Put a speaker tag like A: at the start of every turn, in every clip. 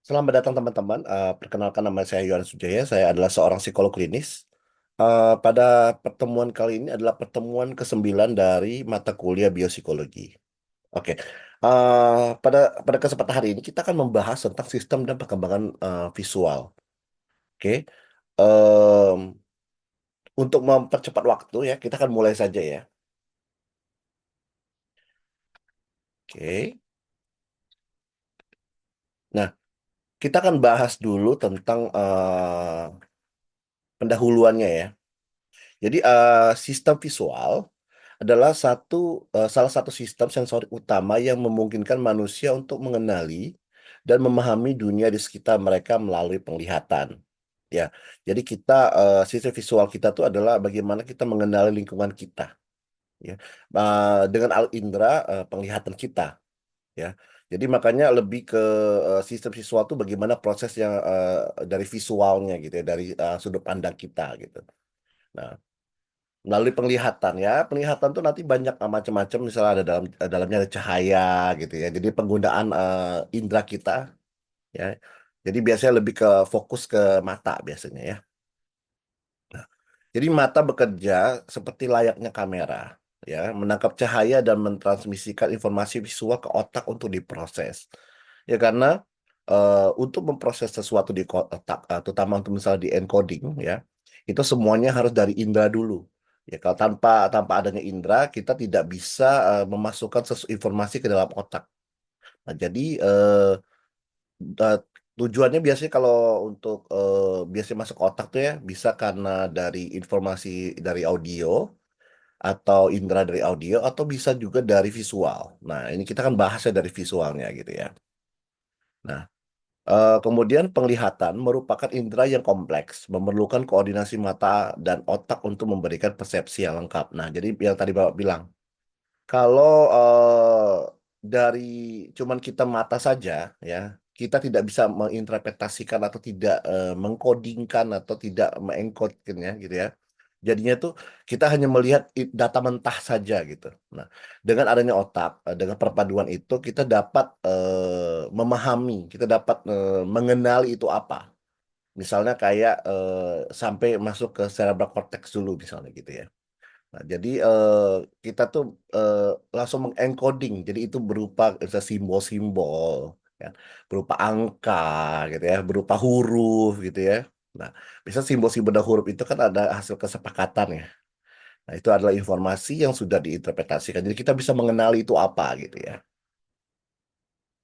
A: Selamat datang teman-teman. Perkenalkan nama saya Yohanes Sujaya. Saya adalah seorang psikolog klinis. Pada pertemuan kali ini adalah pertemuan ke-9 dari mata kuliah biopsikologi. Oke. Pada kesempatan hari ini kita akan membahas tentang sistem dan perkembangan visual. Oke. Em, untuk mempercepat waktu ya, kita akan mulai saja ya. Oke. Nah, kita akan bahas dulu tentang pendahuluannya ya. Jadi sistem visual adalah salah satu sistem sensorik utama yang memungkinkan manusia untuk mengenali dan memahami dunia di sekitar mereka melalui penglihatan. Ya, jadi sistem visual kita tuh adalah bagaimana kita mengenali lingkungan kita, ya, dengan al indera penglihatan kita, ya. Jadi makanya lebih ke sistem visual tuh bagaimana prosesnya dari visualnya gitu ya, dari sudut pandang kita gitu. Nah, melalui penglihatan ya, penglihatan tuh nanti banyak macam-macam, misalnya ada dalamnya ada cahaya gitu ya, jadi penggunaan indera kita ya, jadi biasanya lebih ke fokus ke mata biasanya ya. Nah, jadi mata bekerja seperti layaknya kamera ya, menangkap cahaya dan mentransmisikan informasi visual ke otak untuk diproses ya, karena untuk memproses sesuatu di otak, terutama untuk misalnya di encoding ya, itu semuanya harus dari indera dulu. Ya, kalau tanpa tanpa adanya indera, kita tidak bisa memasukkan informasi ke dalam otak. Nah, jadi eh, tujuannya biasanya kalau untuk biasanya masuk ke otak tuh ya, bisa karena dari informasi dari audio atau indera dari audio, atau bisa juga dari visual. Nah, ini kita kan bahasnya dari visualnya gitu ya. Nah, kemudian penglihatan merupakan indera yang kompleks, memerlukan koordinasi mata dan otak untuk memberikan persepsi yang lengkap. Nah, jadi yang tadi Bapak bilang, kalau dari cuman kita mata saja, ya, kita tidak bisa menginterpretasikan atau tidak mengkodingkan atau tidak mengencodenya gitu ya. Jadinya tuh kita hanya melihat data mentah saja gitu. Nah, dengan adanya otak, dengan perpaduan itu kita dapat memahami, kita dapat mengenali itu apa. Misalnya kayak sampai masuk ke cerebral cortex dulu misalnya gitu ya. Nah, jadi kita tuh eh, langsung mengencoding. Jadi itu berupa simbol-simbol, ya, berupa angka, gitu ya, berupa huruf, gitu ya. Nah, bisa simbol-simbol dan huruf itu kan ada hasil kesepakatan ya. Nah, itu adalah informasi yang sudah diinterpretasikan. Jadi kita bisa mengenali itu apa, gitu ya.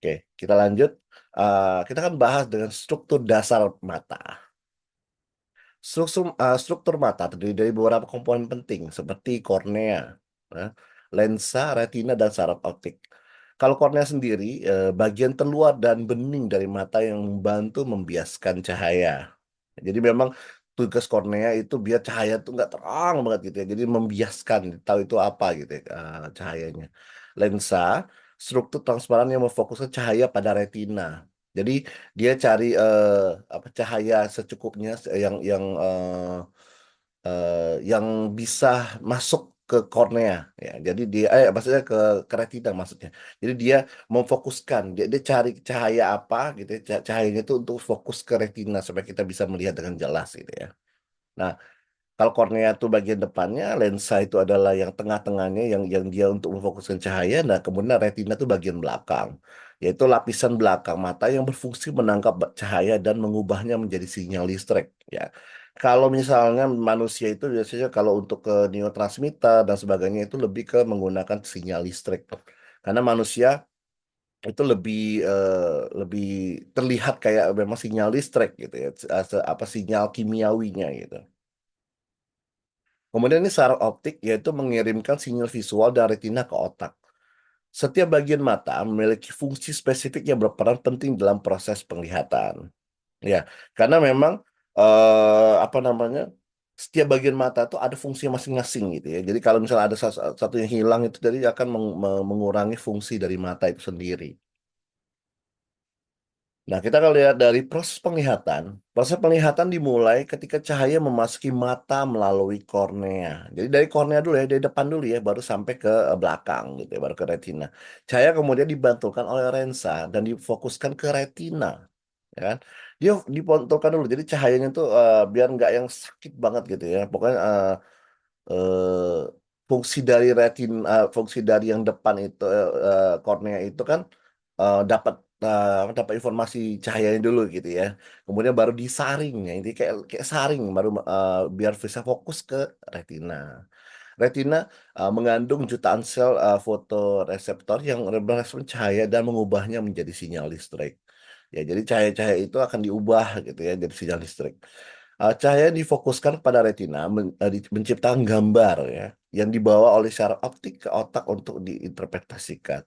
A: Oke, kita lanjut. Kita kan bahas dengan struktur dasar mata. Struktur mata terdiri dari beberapa komponen penting seperti kornea, ya, lensa, retina, dan saraf optik. Kalau kornea sendiri, bagian terluar dan bening dari mata yang membantu membiaskan cahaya. Jadi memang tugas kornea itu biar cahaya tuh nggak terang banget gitu ya. Jadi membiaskan, tahu itu apa gitu ya, cahayanya. Lensa, struktur transparan yang memfokuskan cahaya pada retina. Jadi dia cari apa, cahaya secukupnya yang bisa masuk ke kornea ya. Jadi dia maksudnya ke retina maksudnya. Jadi dia memfokuskan, dia cari cahaya apa gitu ya. Cahayanya itu untuk fokus ke retina supaya kita bisa melihat dengan jelas gitu ya. Nah, kalau kornea itu bagian depannya, lensa itu adalah yang tengah-tengahnya yang dia untuk memfokuskan cahaya. Nah, kemudian retina itu bagian belakang, yaitu lapisan belakang mata yang berfungsi menangkap cahaya dan mengubahnya menjadi sinyal listrik. Ya, kalau misalnya manusia itu biasanya kalau untuk ke neurotransmitter dan sebagainya itu lebih ke menggunakan sinyal listrik, karena manusia itu lebih terlihat kayak memang sinyal listrik gitu ya, apa sinyal kimiawinya gitu. Kemudian ini saraf optik, yaitu mengirimkan sinyal visual dari retina ke otak. Setiap bagian mata memiliki fungsi spesifik yang berperan penting dalam proses penglihatan. Ya, karena memang apa namanya, setiap bagian mata itu ada fungsi masing-masing gitu ya. Jadi kalau misalnya ada satu yang hilang itu jadi akan mengurangi fungsi dari mata itu sendiri. Nah, kita akan lihat dari proses penglihatan. Proses penglihatan dimulai ketika cahaya memasuki mata melalui kornea. Jadi dari kornea dulu ya, dari depan dulu ya, baru sampai ke belakang gitu ya, baru ke retina. Cahaya kemudian dibantulkan oleh lensa dan difokuskan ke retina. ya kan? Dia dipontolkan dulu, jadi cahayanya tuh, biar nggak yang sakit banget gitu ya, pokoknya, eee, fungsi dari yang depan itu, kornea itu kan, dapat, dapat informasi cahayanya dulu gitu ya, kemudian baru disaring ya, ini kayak kayak saring baru, biar bisa fokus ke retina. Retina, mengandung jutaan sel, fotoreseptor yang merespon cahaya dan mengubahnya menjadi sinyal listrik. Ya, jadi cahaya-cahaya itu akan diubah gitu ya jadi sinyal listrik. Cahaya difokuskan pada retina menciptakan gambar ya, yang dibawa oleh syaraf optik ke otak untuk diinterpretasikan.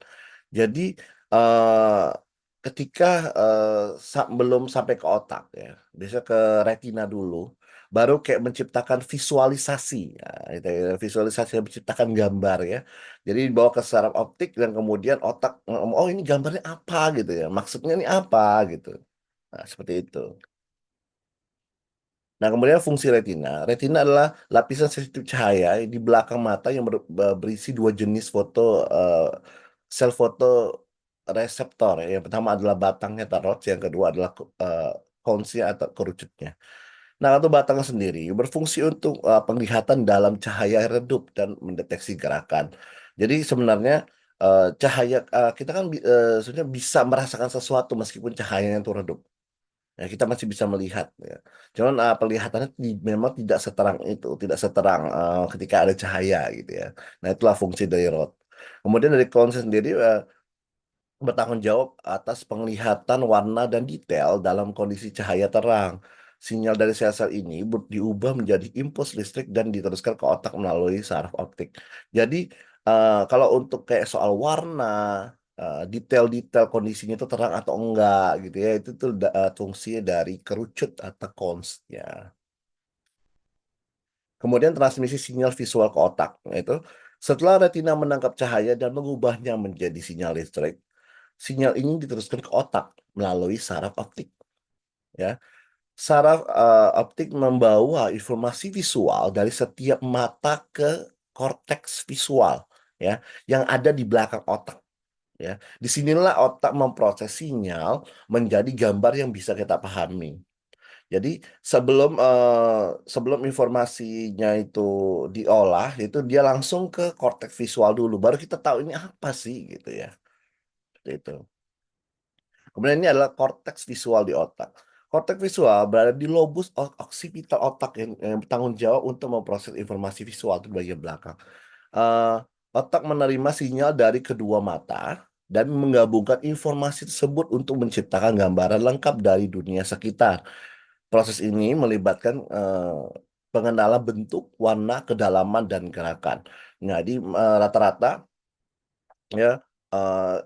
A: Jadi, eee, ketika, belum sampai ke otak ya, biasanya ke retina dulu, baru kayak menciptakan visualisasi, itu ya, visualisasi yang menciptakan gambar ya. Jadi dibawa ke saraf optik dan kemudian otak, "Oh ini gambarnya apa?" Gitu ya, "Maksudnya ini apa?" Gitu. Nah, seperti itu. Nah, kemudian fungsi retina. Retina adalah lapisan sensitif cahaya di belakang mata yang berisi 2 jenis sel fotoreseptor ya. Yang pertama adalah batangnya tarot, yang kedua adalah consnya atau kerucutnya. Nah, untuk batang sendiri berfungsi untuk, penglihatan dalam cahaya redup dan mendeteksi gerakan. Jadi sebenarnya, kita kan sebenarnya bisa merasakan sesuatu meskipun cahayanya itu redup. Ya, kita masih bisa melihat ya. Cuman, penglihatannya memang tidak seterang itu, tidak seterang, ketika ada cahaya gitu ya. Nah, itulah fungsi dari rod. Kemudian dari konsen sendiri, bertanggung jawab atas penglihatan warna dan detail dalam kondisi cahaya terang. Sinyal dari sel-sel ini diubah menjadi impuls listrik dan diteruskan ke otak melalui saraf optik. Jadi, kalau untuk kayak soal warna, detail-detail kondisinya itu terang atau enggak gitu ya, itu tuh fungsi dari kerucut atau konsnya. Kemudian transmisi sinyal visual ke otak, yaitu setelah retina menangkap cahaya dan mengubahnya menjadi sinyal listrik, sinyal ini diteruskan ke otak melalui saraf optik, ya. Saraf, optik membawa informasi visual dari setiap mata ke korteks visual, ya, yang ada di belakang otak, ya. Di sinilah otak memproses sinyal menjadi gambar yang bisa kita pahami. Jadi sebelum informasinya itu diolah, itu dia langsung ke korteks visual dulu, baru kita tahu ini apa sih gitu ya, seperti itu. Kemudian ini adalah korteks visual di otak. Korteks visual berada di lobus oksipital otak yang bertanggung jawab untuk memproses informasi visual di bagian belakang. Eee, Otak menerima sinyal dari kedua mata dan menggabungkan informasi tersebut untuk menciptakan gambaran lengkap dari dunia sekitar. Proses ini melibatkan, pengenalan bentuk, warna, kedalaman, dan gerakan. Nah, jadi, rata-rata ya, eee,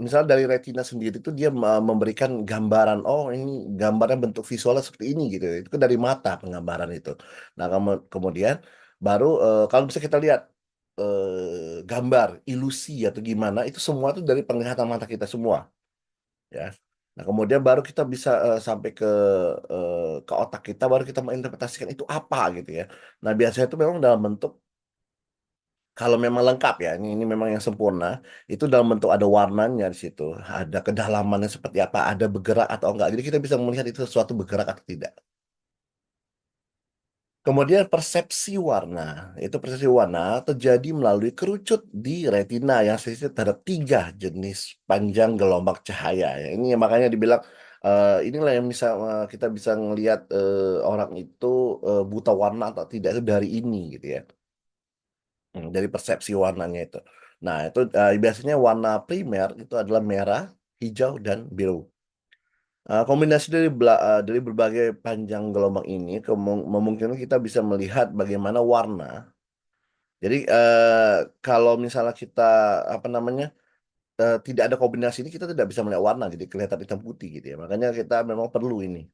A: misal dari retina sendiri tuh dia memberikan gambaran, "Oh ini gambarnya bentuk visualnya seperti ini," gitu ya, itu kan dari mata penggambaran itu. Nah kemudian baru, kalau bisa kita lihat, gambar, ilusi atau gimana, itu semua tuh dari penglihatan mata kita semua, ya. Nah kemudian baru kita bisa, sampai ke otak kita, baru kita menginterpretasikan itu apa gitu ya. Nah biasanya itu memang dalam bentuk kalau memang lengkap ya, ini memang yang sempurna, itu dalam bentuk ada warnanya di situ, ada kedalamannya seperti apa, ada bergerak atau enggak. Jadi kita bisa melihat itu sesuatu bergerak atau tidak. Kemudian itu persepsi warna terjadi melalui kerucut di retina yang sensitif terhadap 3 jenis panjang gelombang cahaya ya. Ini yang makanya dibilang, inilah yang bisa, kita bisa ngelihat, orang itu, buta warna atau tidak itu dari ini gitu ya. Dari persepsi warnanya itu. Nah itu, biasanya warna primer itu adalah merah, hijau, dan biru. Kombinasi dari berbagai panjang gelombang ini memungkinkan kita bisa melihat bagaimana warna. Jadi, kalau misalnya kita, apa namanya, tidak ada kombinasi ini kita tidak bisa melihat warna, jadi kelihatan hitam putih gitu ya. Makanya kita memang perlu ini.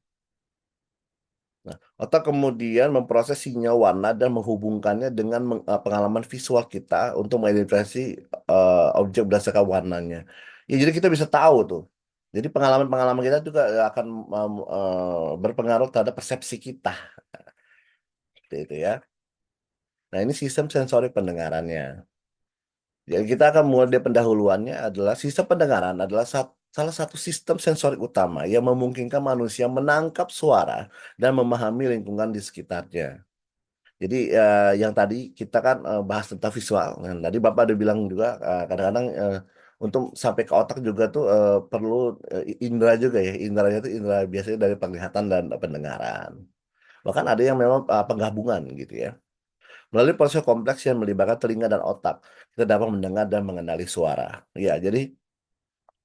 A: Nah, otak kemudian memproses sinyal warna dan menghubungkannya dengan pengalaman visual kita untuk mengidentifikasi, objek berdasarkan warnanya. Ya jadi kita bisa tahu tuh. Jadi pengalaman-pengalaman kita juga akan berpengaruh terhadap persepsi kita, seperti itu ya. Nah ini sistem sensori pendengarannya. Jadi kita akan mulai dari pendahuluannya adalah sistem pendengaran adalah salah satu sistem sensorik utama yang memungkinkan manusia menangkap suara dan memahami lingkungan di sekitarnya. Jadi, yang tadi kita kan, bahas tentang visual. Nah, tadi Bapak udah bilang juga, kadang-kadang, untuk sampai ke otak juga tuh, perlu, indera juga ya, inderanya itu indera biasanya dari penglihatan dan pendengaran. Bahkan ada yang memang, penggabungan gitu ya. Melalui proses kompleks yang melibatkan telinga dan otak, kita dapat mendengar dan mengenali suara. Ya, jadi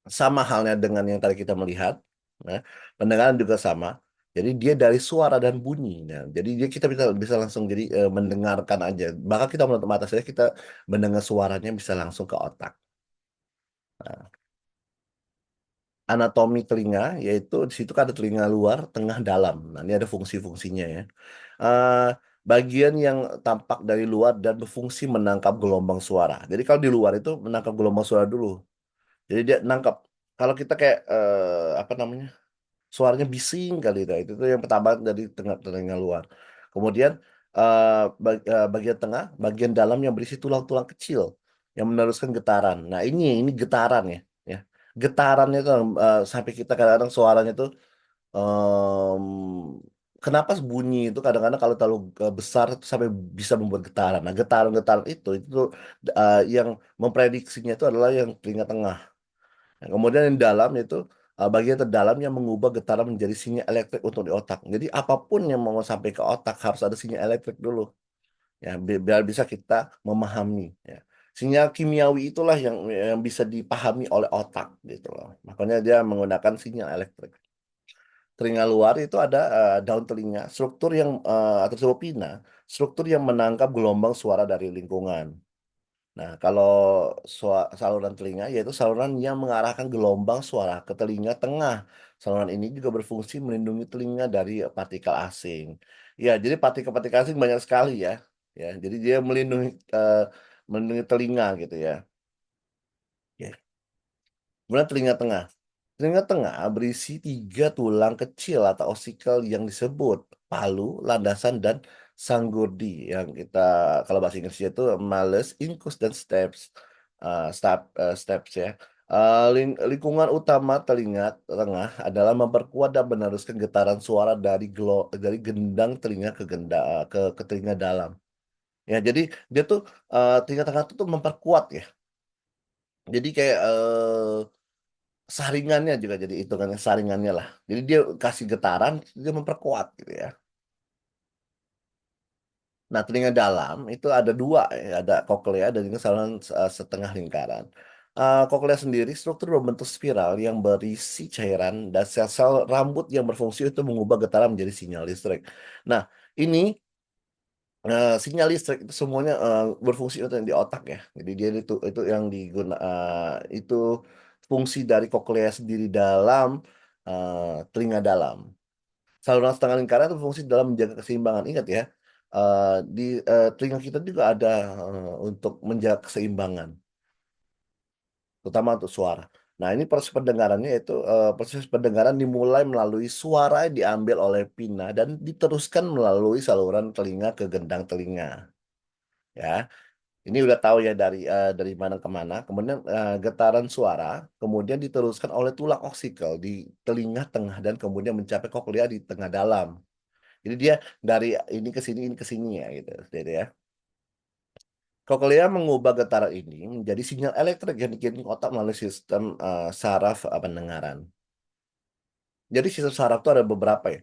A: sama halnya dengan yang tadi kita melihat, ya, pendengaran juga sama. Jadi dia dari suara dan bunyi. Nah, jadi kita bisa bisa langsung jadi, mendengarkan aja. Bahkan kita menutup mata saja kita mendengar suaranya bisa langsung ke otak. Nah, anatomi telinga yaitu di situ kan ada telinga luar, tengah, dalam. Nah, ini ada fungsi-fungsinya ya. Eee, bagian yang tampak dari luar dan berfungsi menangkap gelombang suara. Jadi kalau di luar itu menangkap gelombang suara dulu. Jadi dia nangkep. Kalau kita kayak, apa namanya, suaranya bising kali, nah itu tuh yang pertama dari tengah telinga luar. Kemudian, bagian tengah, bagian dalam yang berisi tulang-tulang kecil yang meneruskan getaran. Nah ini getaran ya. Getarannya tuh, sampai kita kadang-kadang suaranya tuh, kenapa bunyi itu kadang-kadang kalau terlalu, besar itu sampai bisa membuat getaran. Nah getaran-getaran itu tuh, yang memprediksinya itu adalah yang telinga tengah. Nah, kemudian yang dalam itu, bagian terdalam yang mengubah getaran menjadi sinyal elektrik untuk di otak. Jadi apapun yang mau sampai ke otak harus ada sinyal elektrik dulu, ya biar bisa kita memahami, ya. Sinyal kimiawi itulah yang bisa dipahami oleh otak gitu loh. Makanya dia menggunakan sinyal elektrik. Telinga luar itu ada, daun telinga, struktur yang, atau disebut pina, struktur yang menangkap gelombang suara dari lingkungan. Nah, kalau saluran telinga, yaitu saluran yang mengarahkan gelombang suara ke telinga tengah. Saluran ini juga berfungsi melindungi telinga dari partikel asing. Ya, jadi partikel-partikel asing banyak sekali ya. Ya, jadi dia melindungi telinga gitu ya. Ya. Kemudian telinga tengah. Telinga tengah berisi 3 tulang kecil atau ossicle yang disebut palu, landasan, dan sanggurdi yang kita kalau bahasa Inggrisnya itu malleus, incus, dan steps ya. Lingkungan utama telinga tengah adalah memperkuat dan meneruskan getaran suara dari gendang telinga ke telinga dalam. Ya, jadi dia tuh, telinga tengah tuh memperkuat ya. Jadi kayak, saringannya juga jadi hitungannya saringannya lah. Jadi dia kasih getaran, dia memperkuat gitu ya. Nah, telinga dalam itu ada 2 ya, ada koklea dan juga saluran setengah lingkaran. Koklea sendiri struktur berbentuk spiral yang berisi cairan dan sel-sel rambut yang berfungsi untuk mengubah getaran menjadi sinyal listrik. Nah, ini, sinyal listrik itu semuanya, berfungsi untuk yang di otak ya. Jadi dia itu yang itu fungsi dari koklea sendiri dalam, telinga dalam. Saluran setengah lingkaran itu berfungsi dalam menjaga keseimbangan. Ingat ya, telinga kita juga ada, untuk menjaga keseimbangan, terutama untuk suara. Nah, ini proses pendengarannya itu, proses pendengaran dimulai melalui suara yang diambil oleh pina dan diteruskan melalui saluran telinga ke gendang telinga, ya. Ini udah tahu ya dari mana ke mana, kemudian, getaran suara, kemudian diteruskan oleh tulang oksikel di telinga tengah dan kemudian mencapai koklea di tengah dalam. Jadi dia dari ini ke sini ya gitu, gitu ya. Koklea mengubah getaran ini menjadi sinyal elektrik yang dikirim ke otak melalui sistem, saraf, pendengaran. Jadi sistem saraf itu ada beberapa ya,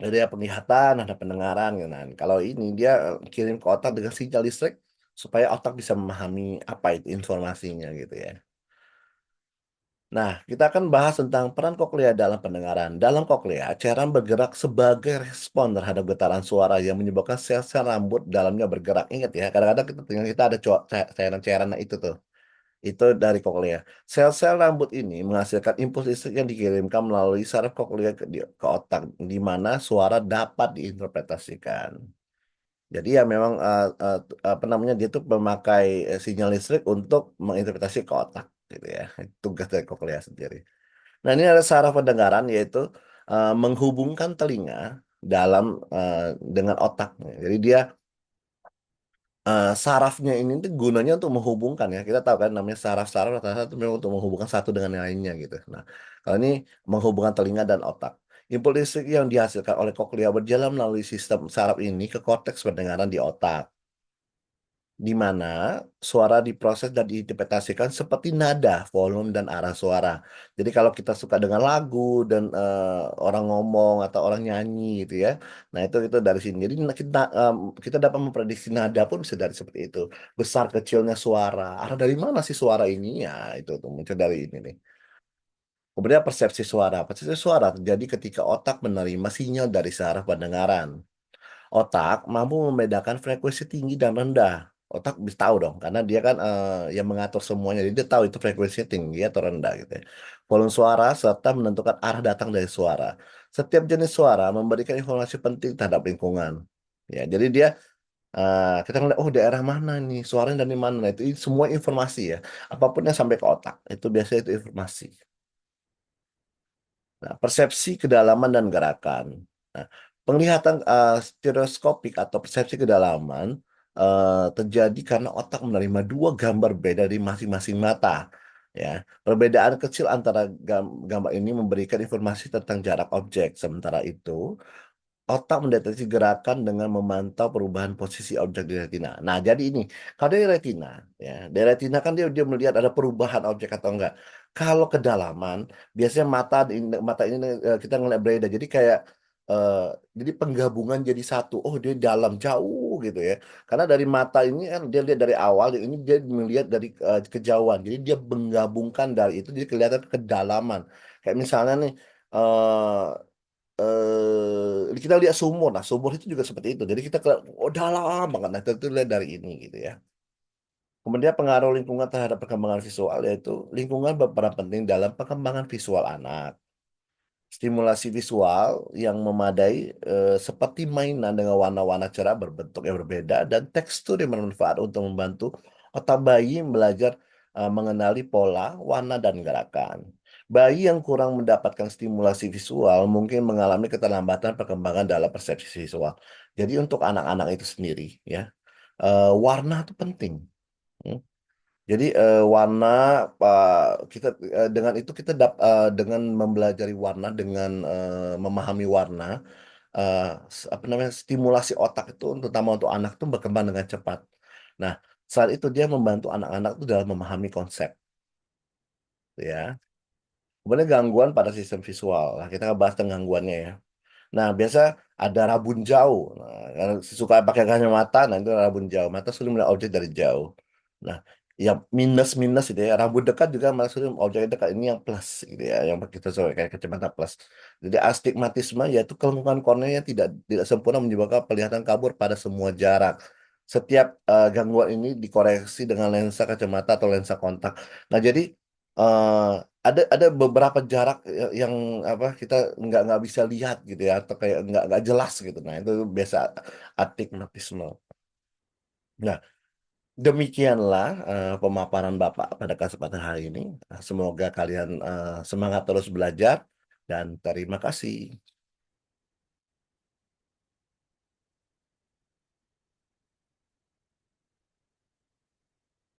A: ada penglihatan, ada pendengaran gitu kan. Kalau ini dia, kirim ke otak dengan sinyal listrik supaya otak bisa memahami apa itu informasinya gitu ya. Nah, kita akan bahas tentang peran koklea dalam pendengaran. Dalam koklea, cairan bergerak sebagai respon terhadap getaran suara yang menyebabkan sel-sel rambut dalamnya bergerak. Ingat ya, kadang-kadang telinga kita ada cairan-cairan itu tuh. Itu dari koklea. Sel-sel rambut ini menghasilkan impuls listrik yang dikirimkan melalui saraf koklea ke otak, di mana suara dapat diinterpretasikan. Jadi ya memang, apa namanya, dia tuh memakai, sinyal listrik untuk menginterpretasi ke otak gitu ya. Itu tugas dari koklea sendiri. Nah, ini ada saraf pendengaran yaitu, menghubungkan telinga dengan otak. Jadi dia Sarafnya ini tuh gunanya untuk menghubungkan ya, kita tahu kan namanya saraf-saraf rata-rata itu memang untuk menghubungkan satu dengan yang lainnya gitu. Nah, kalau ini menghubungkan telinga dan otak. Impuls listrik yang dihasilkan oleh koklea berjalan melalui sistem saraf ini ke korteks pendengaran di otak, di mana suara diproses dan diinterpretasikan seperti nada, volume, dan arah suara. Jadi kalau kita suka dengan lagu dan orang ngomong atau orang nyanyi gitu ya, nah itu dari sini. Jadi kita dapat memprediksi nada pun bisa dari seperti itu. Besar kecilnya suara, arah dari mana sih suara ini? Ya itu tuh muncul dari ini nih. Kemudian persepsi suara. Persepsi suara terjadi ketika otak menerima sinyal dari saraf pendengaran. Otak mampu membedakan frekuensi tinggi dan rendah. Otak bisa tahu dong, karena dia kan yang mengatur semuanya. Jadi dia tahu itu frekuensinya tinggi atau rendah gitu ya. Volume suara serta menentukan arah datang dari suara. Setiap jenis suara memberikan informasi penting terhadap lingkungan. Ya, jadi dia kita ngeliat oh daerah mana nih, suaranya dari mana. Nah, itu semua informasi ya. Apapun yang sampai ke otak, itu biasanya itu informasi. Nah, persepsi kedalaman dan gerakan. Nah, penglihatan stereoskopik atau persepsi kedalaman terjadi karena otak menerima dua gambar beda dari masing-masing mata. Ya, perbedaan kecil antara gambar ini memberikan informasi tentang jarak objek. Sementara itu, otak mendeteksi gerakan dengan memantau perubahan posisi objek di retina. Nah, jadi ini, kalau dari retina, ya, dari retina kan dia melihat ada perubahan objek atau enggak. Kalau kedalaman, biasanya mata ini kita ngeliat berbeda. Jadi kayak eh, jadi penggabungan jadi satu. Oh, dia dalam jauh gitu ya. Karena dari mata ini kan dia lihat dari awal, ini dia melihat dari kejauhan. Jadi dia menggabungkan dari itu jadi kelihatan kedalaman. Kayak misalnya nih kita lihat sumur, nah sumur itu juga seperti itu. Jadi kita oh dalam banget, nah itu lihat dari ini gitu ya. Kemudian pengaruh lingkungan terhadap perkembangan visual yaitu lingkungan berperan penting dalam perkembangan visual anak. Stimulasi visual yang memadai seperti mainan dengan warna-warna cerah berbentuk yang berbeda dan tekstur yang bermanfaat untuk membantu otak bayi belajar mengenali pola, warna, dan gerakan. Bayi yang kurang mendapatkan stimulasi visual mungkin mengalami keterlambatan perkembangan dalam persepsi visual. Jadi untuk anak-anak itu sendiri ya, warna itu penting. Hmm. Jadi warna kita dengan itu dengan mempelajari warna dengan memahami warna apa namanya stimulasi otak itu terutama untuk anak itu berkembang dengan cepat. Nah, saat itu dia membantu anak-anak itu dalam memahami konsep, ya. Kemudian gangguan pada sistem visual. Nah, kita bahas tentang gangguannya ya. Nah, biasa ada rabun jauh. Nah, yang suka pakai kacamata, nah itu rabun jauh. Mata sulit melihat objek dari jauh. Nah, yang minus-minus gitu ya. Rabun dekat juga malah sulit objek dekat. Ini yang plus gitu ya. Yang kita sebut kayak kacamata plus. Jadi astigmatisme yaitu kelengkungan kornea yang tidak sempurna menyebabkan penglihatan kabur pada semua jarak. Setiap gangguan ini dikoreksi dengan lensa kacamata atau lensa kontak. Nah, jadi eh, ada beberapa jarak yang apa kita nggak bisa lihat gitu ya atau kayak nggak jelas gitu. Nah itu biasa astigmatisme. Nah demikianlah pemaparan Bapak pada kesempatan hari ini. Semoga kalian semangat terus belajar dan terima kasih.